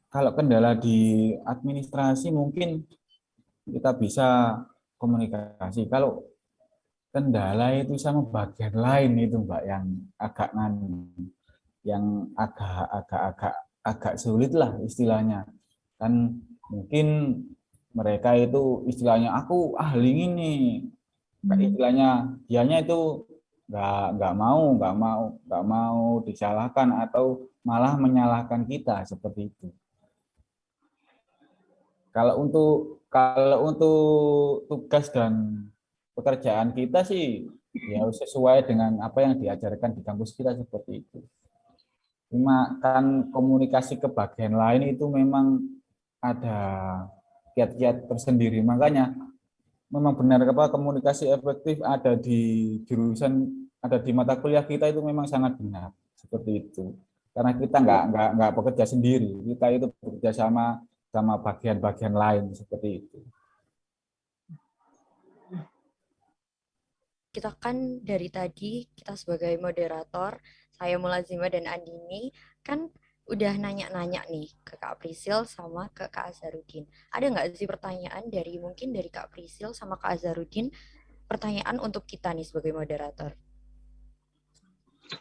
S4: kalau kendala di administrasi mungkin kita bisa komunikasi. Kalau kendala itu sama bagian lain itu Mbak yang agak sulit lah istilahnya. Kan mungkin mereka itu istilahnya aku ahli ini, istilahnya dianya itu nggak mau disalahkan atau malah menyalahkan kita seperti itu. Kalau untuk tugas dan pekerjaan kita sih ya sesuai dengan apa yang diajarkan di kampus kita seperti itu. Cuma kan komunikasi ke bagian lain itu memang ada kiat-kiat tersendiri. Makanya memang benar apa komunikasi efektif ada di jurusan, ada di mata kuliah kita itu memang sangat benar seperti itu. Karena kita nggak bekerja sendiri, kita itu bekerja sama bagian-bagian lain seperti itu.
S1: Kita kan dari tadi, kita sebagai moderator, saya Mulazima dan Andini, kan udah nanya-nanya nih ke Kak Prisil sama ke Kak Azharuddin. Ada nggak sih pertanyaan mungkin dari Kak Prisil sama Kak Azharuddin, pertanyaan untuk kita nih sebagai moderator?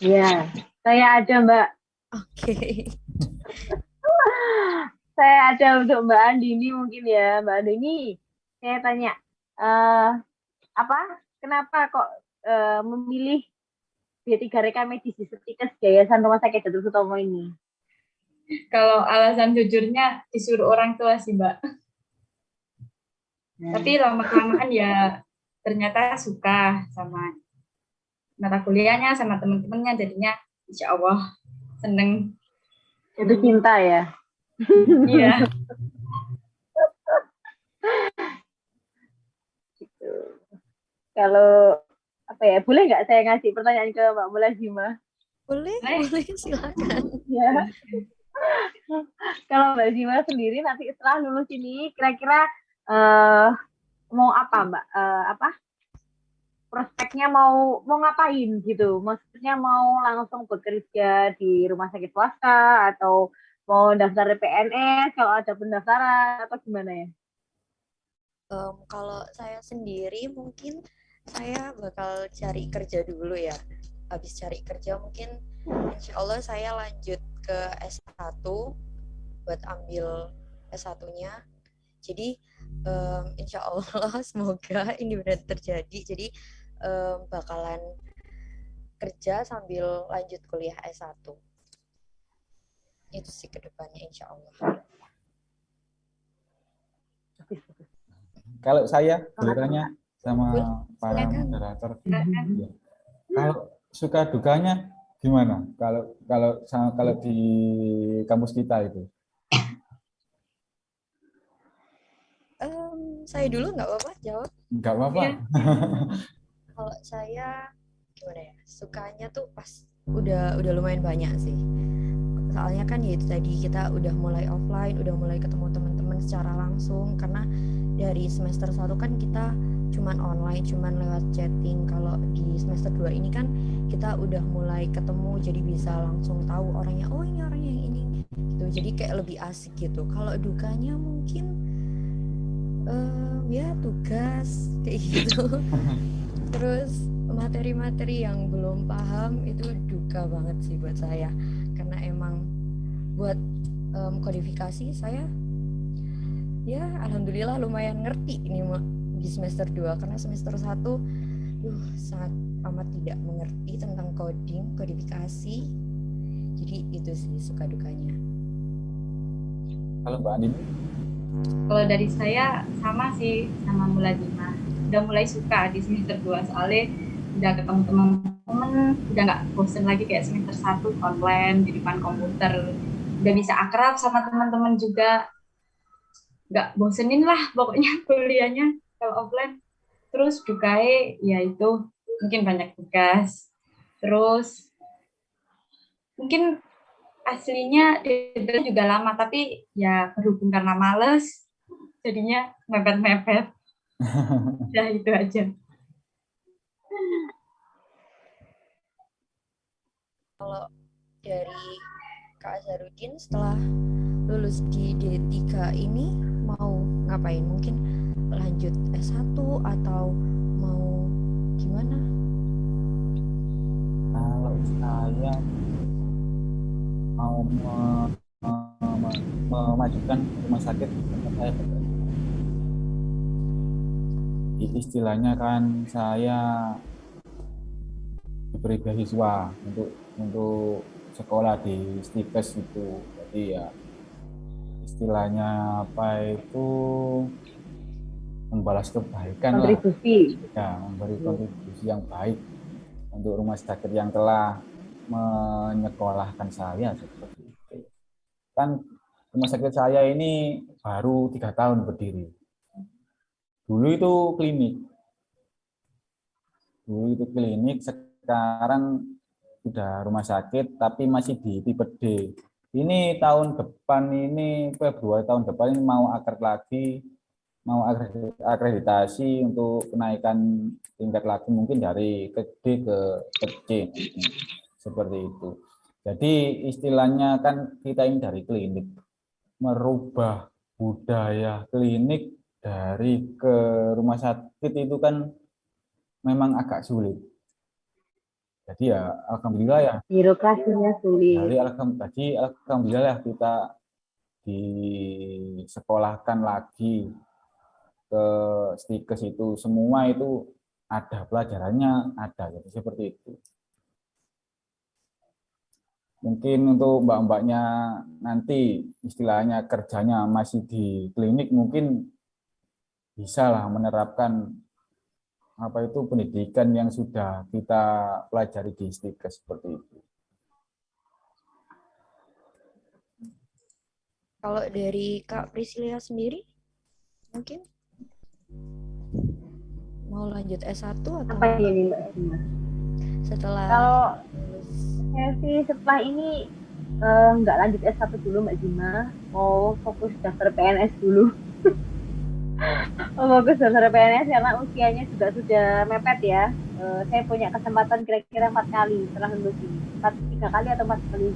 S3: Ya, saya ada Mbak.
S1: Oke.
S3: Saya ada untuk Mbak Andini mungkin ya. Mbak Andini, saya tanya, kenapa kok memilih D3 Reka Medis di Setikes Yayasan Rumah Sakit Dr. Sutomo ini?
S2: Kalau alasan jujurnya disuruh orang tua sih, Mbak. Tapi lama-kelamaan ya ternyata suka sama mata kuliahnya, sama teman-temannya, jadinya insya Allah seneng.
S3: Itu cinta ya?
S2: Iya.
S3: Gitu. Kalau boleh nggak saya ngasih pertanyaan ke Mbak Mulazima?
S1: Boleh, silakan.
S3: Ya. Kalau Mbak Zima sendiri nanti setelah lulus ini kira-kira mau apa Mbak? Prospeknya mau ngapain gitu? Maksudnya mau langsung bekerja di rumah sakit swasta atau mau daftar PNS kalau ada pendaftaran atau gimana ya?
S1: Kalau saya sendiri mungkin saya bakal cari kerja dulu ya. Habis cari kerja mungkin insya Allah saya lanjut ke S1 buat ambil S1-nya. Jadi insya Allah semoga ini benar terjadi. Jadi bakalan kerja sambil lanjut kuliah S1. Itu sih kedepannya insya Allah.
S4: Kalau saya bertanya sama para moderator, kalau suka dukanya gimana? Kalau di kampus kita itu?
S1: Saya dulu nggak apa-apa jawab.
S4: Nggak apa-apa.
S2: Ya.
S1: Kalau saya gimana ya? Sukanya tuh pas udah lumayan banyak sih. Soalnya kan ya itu tadi kita udah mulai offline, udah mulai ketemu teman-teman secara langsung karena dari semester 1 kan kita cuman online, cuman lewat chatting. Kalau di semester 2 ini kan kita udah mulai ketemu, jadi bisa langsung tahu orangnya, oh ini orangnya yang ini gitu. Jadi kayak lebih asik gitu. Kalau dukanya mungkin ya tugas kayak gitu. Terus materi-materi yang belum paham itu duka banget sih buat saya. Karena emang buat kodifikasi saya ya alhamdulillah lumayan ngerti ini di semester 2 karena semester 1 sangat amat tidak mengerti tentang kodifikasi. Jadi itu sih suka dukanya.
S4: Kalau Mbak Andini?
S2: Kalau dari saya sama sih sama Mulazima. Udah mulai suka di semester 2 soalnya udah ketemu teman-teman, udah nggak bosen lagi kayak semester 1 online di depan komputer. Udah bisa akrab sama teman-teman juga. Nggak bosenin lah pokoknya kuliahnya kalau offline. Terus dukai yaitu mungkin banyak tugas, terus mungkin aslinya deadline juga lama tapi ya berhubung karena males jadinya mepet-mepet. Ya itu aja.
S1: Kalau dari Kak Azharuddin setelah lulus di D3 ini mau ngapain? Mungkin lanjut S1 atau mau gimana?
S4: Kalau saya mau memajukan rumah sakit tempat saya bekerja. Istilahnya kan saya diberi beasiswa untuk sekolah di Stikes itu. Jadi ya istilahnya apa itu membalas kebaikan lah,
S3: Kontribusi.
S4: ya memberi kontribusi yang baik untuk rumah sakit yang telah menyekolahkan saya seperti itu. Kan rumah sakit saya ini baru 3 tahun berdiri. Dulu itu klinik, sekarang sudah rumah sakit, tapi masih di tipe D. Ini tahun depan ini, Februari tahun depan ini mau akreditasi untuk kenaikan tingkat lagi, mungkin dari ke D ke C, seperti itu. Jadi istilahnya kan kita ini dari klinik, merubah budaya klinik dari ke rumah sakit itu kan memang agak sulit. Jadi ya alhamdulillah ya.
S3: Birokrasinya sulit.
S4: Jadi alhamdulillah ya kita disekolahkan lagi ke Stikes itu, semua itu ada pelajarannya, ada, jadi seperti itu. Mungkin untuk mbak-mbaknya nanti istilahnya kerjanya masih di klinik, mungkin bisa lah menerapkan apa itu pendidikan yang sudah kita pelajari di Stikes seperti itu.
S1: Kalau dari Kak Priscilia sendiri, mungkin mau lanjut S1 atau
S3: Apa ini Mbak Dima?
S1: setelah
S3: Kalau
S1: lulus?
S3: saya sih setelah ini nggak lanjut S1 dulu Mbak Dima, mau fokus daftar PNS dulu. Fokus daftar PNS karena usianya juga sudah mepet ya. Saya punya kesempatan kira-kira 4 kali setelah lulus ini. 3 kali atau 4 kali.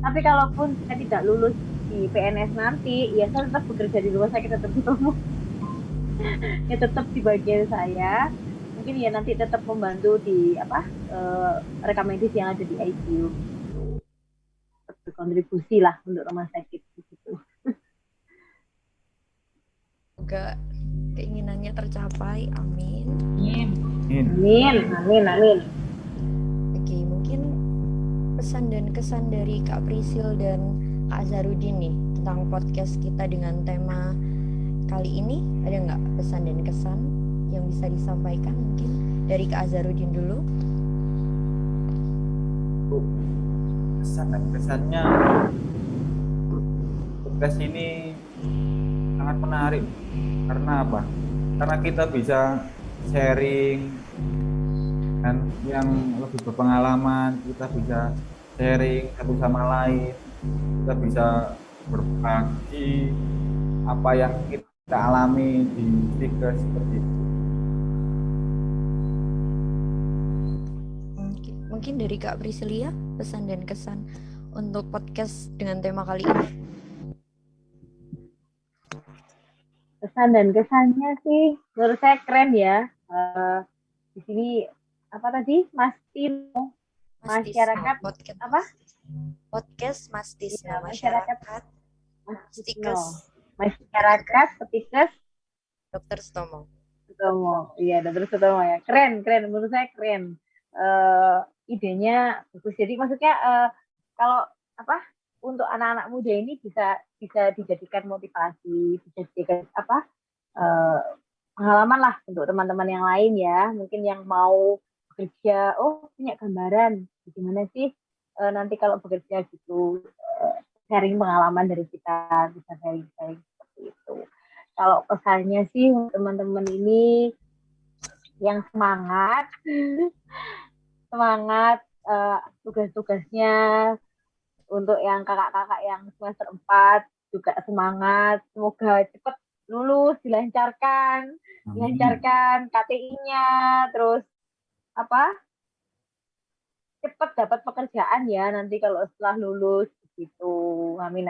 S3: Tapi kalaupun saya tidak lulus di PNS nanti, ya saya tetap bekerja di rumah sakit tetap ya tetap di bagian saya. Mungkin ya nanti tetap membantu di rekam medis yang ada di ICU. Berkontribusi lah untuk rumah sakit gitu.
S1: Semoga keinginannya tercapai, amin.
S3: Amin.
S1: Oke, mungkin pesan dan kesan dari Kak Prisil dan Kak Azharuddin nih tentang podcast kita dengan tema kali ini, ada nggak pesan dan kesan yang bisa disampaikan? Mungkin dari Kak Azharuddin dulu.
S4: Kesan dan kesannya podcast ini sangat menarik. Karena apa? Karena kita bisa sharing dan yang lebih berpengalaman, kita bisa sharing satu sama lain, kita bisa berbagi apa yang kita alami di Stikes seperti itu.
S1: Mungkin dari Kak Priscilia, pesan dan kesan untuk podcast dengan tema kali ini.
S3: Pesan dan kesannya sih menurut saya keren ya. Di sini apa tadi Mas Tino, masyarakat
S1: podcast
S3: apa?
S1: Podcast Mastisno,
S3: Ya,
S1: masyarakat
S3: Stikes. Masyarakat Stikes
S1: Dr. Sutomo.
S3: Iya, Dr. Sutomo ya. Keren menurut saya keren. Idenya bagus. Jadi maksudnya kalau untuk anak-anak muda ini bisa dijadikan motivasi, bisa dijadikan pengalaman lah untuk teman-teman yang lain ya. Mungkin yang mau bekerja, punya gambaran gimana sih nanti kalau bekerja gitu, sharing pengalaman dari kita, bisa sharing seperti itu. Kalau pesannya sih teman-teman ini yang semangat tugas-tugasnya, untuk yang kakak-kakak yang semester 4 juga semangat, semoga cepat lulus, dilancarkan KTI-nya, terus cepat dapat pekerjaan ya nanti kalau setelah lulus gitu. Amin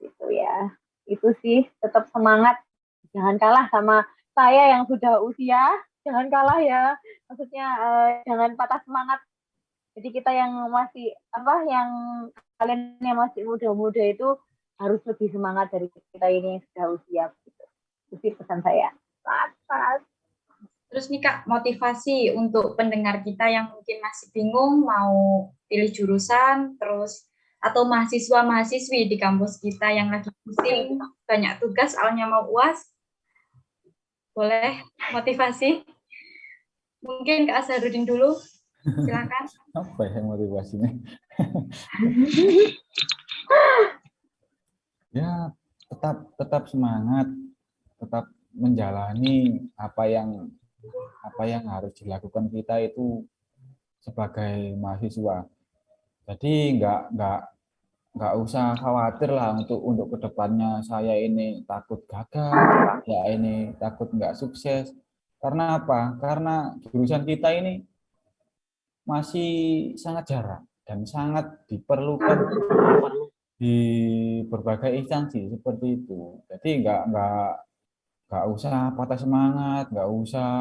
S3: gitu ya. Itu sih, tetap semangat, jangan kalah sama saya yang sudah usia, jangan kalah ya, maksudnya jangan patah semangat. Jadi kita yang masih yang kalian yang masih muda-muda itu harus lebih semangat dari kita ini yang sudah usia gitu. Itu pesan saya.
S2: Terus nih Kak, motivasi untuk pendengar kita yang mungkin masih bingung mau pilih jurusan, terus atau mahasiswa-mahasiswi di kampus kita yang lagi pusing, banyak tugas, awalnya mau UAS, boleh motivasi? Mungkin Kak Azharuddin dulu, silakan.
S5: Apa ya motivasinya? Ya, tetap semangat, tetap menjalani apa yang harus dilakukan kita itu sebagai mahasiswa. Jadi nggak usah khawatir lah untuk kedepannya saya ini takut gagal, ya ini takut nggak sukses. Karena apa? Karena jurusan kita ini masih sangat jarang dan sangat diperlukan di berbagai instansi seperti itu. Jadi nggak usah patah semangat, nggak usah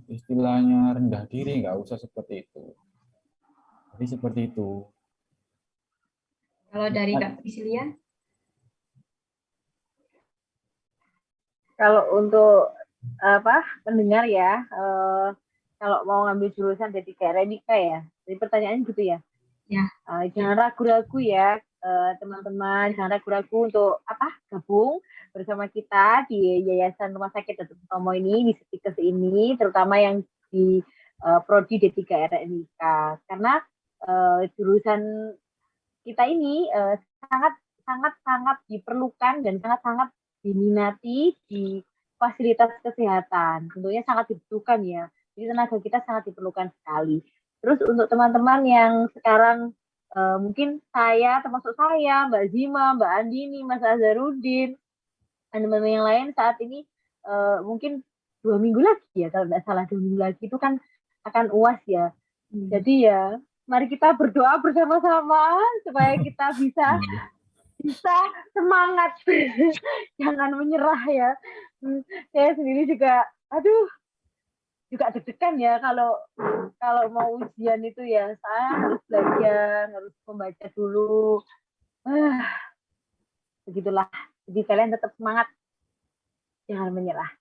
S5: istilahnya rendah diri, nggak usah seperti itu. Jadi seperti itu.
S2: Kalau dari Kak Priscilia?
S3: Kalau untuk pendengar ya, kalau mau ngambil jurusan jadi kayak Redika ya. Jadi pertanyaannya gitu ya.
S2: Ya.
S3: Jangan ragu-ragu ya, teman-teman. Jangan ragu-ragu untuk gabung bersama kita di Yayasan Rumah Sakit Dr. Sutomo ini, di Stikes ini, terutama yang di Prodi D3 RNIK. Karena jurusan kita ini sangat diperlukan dan sangat diminati di fasilitas kesehatan. Tentunya sangat dibutuhkan ya. Jadi tenaga kita sangat diperlukan sekali. Terus untuk teman-teman yang sekarang mungkin termasuk saya, Mbak Zima, Mbak Andini, Mas Azharuddin, dan teman-teman yang lain saat ini mungkin 2 minggu lagi ya, kalau tidak salah 2 minggu lagi itu kan akan UAS ya. Jadi ya, mari kita berdoa bersama-sama supaya kita bisa semangat. Jangan menyerah ya. Saya sendiri juga juga deg-degan ya kalau mau ujian itu ya. Saya harus belajar, harus membaca dulu. Begitulah. Jadi kalian tetap semangat. Jangan menyerah.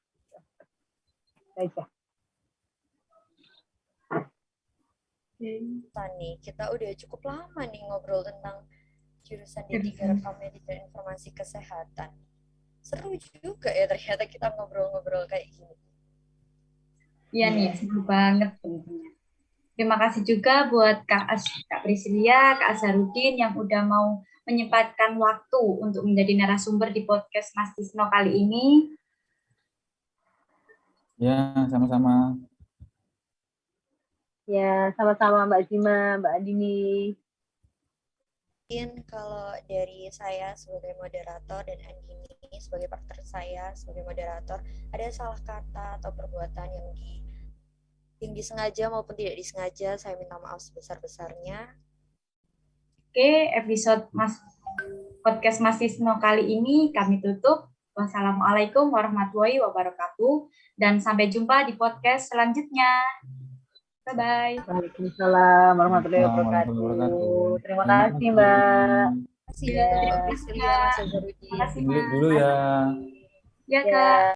S3: Baiklah.
S1: Nih, kita udah cukup lama nih ngobrol tentang jurusan D3 Rekam Medik dan Informasi Kesehatan. Seru juga ya ternyata kita ngobrol-ngobrol kayak gini.
S2: Iya nih, seru banget tentunya. Terima kasih juga buat Kak Priscilia, Kak Azharuddin yang udah mau menyempatkan waktu untuk menjadi narasumber di podcast Mas Tisno kali ini.
S5: Ya, sama-sama.
S3: Ya, sama-sama Mbak Zima, Mbak Andini.
S1: Mungkin kalau dari saya sebagai moderator dan Andini sebagai partner saya sebagai moderator, ada salah kata atau perbuatan yang disengaja maupun tidak disengaja, saya minta maaf sebesar-besarnya.
S2: Oke, episode podcast Mas Tisno kali ini kami tutup. Wassalamualaikum warahmatullahi wabarakatuh. Dan sampai jumpa di podcast selanjutnya. Bye-bye.
S3: Waalaikumsalam warahmatullahi wabarakatuh. Terima kasih, Mbak.
S1: Terima kasih Mbak Priscilia, Mas Azharuddin.
S2: Terima kasih,
S5: Dulu ya.
S2: Ya, Kak.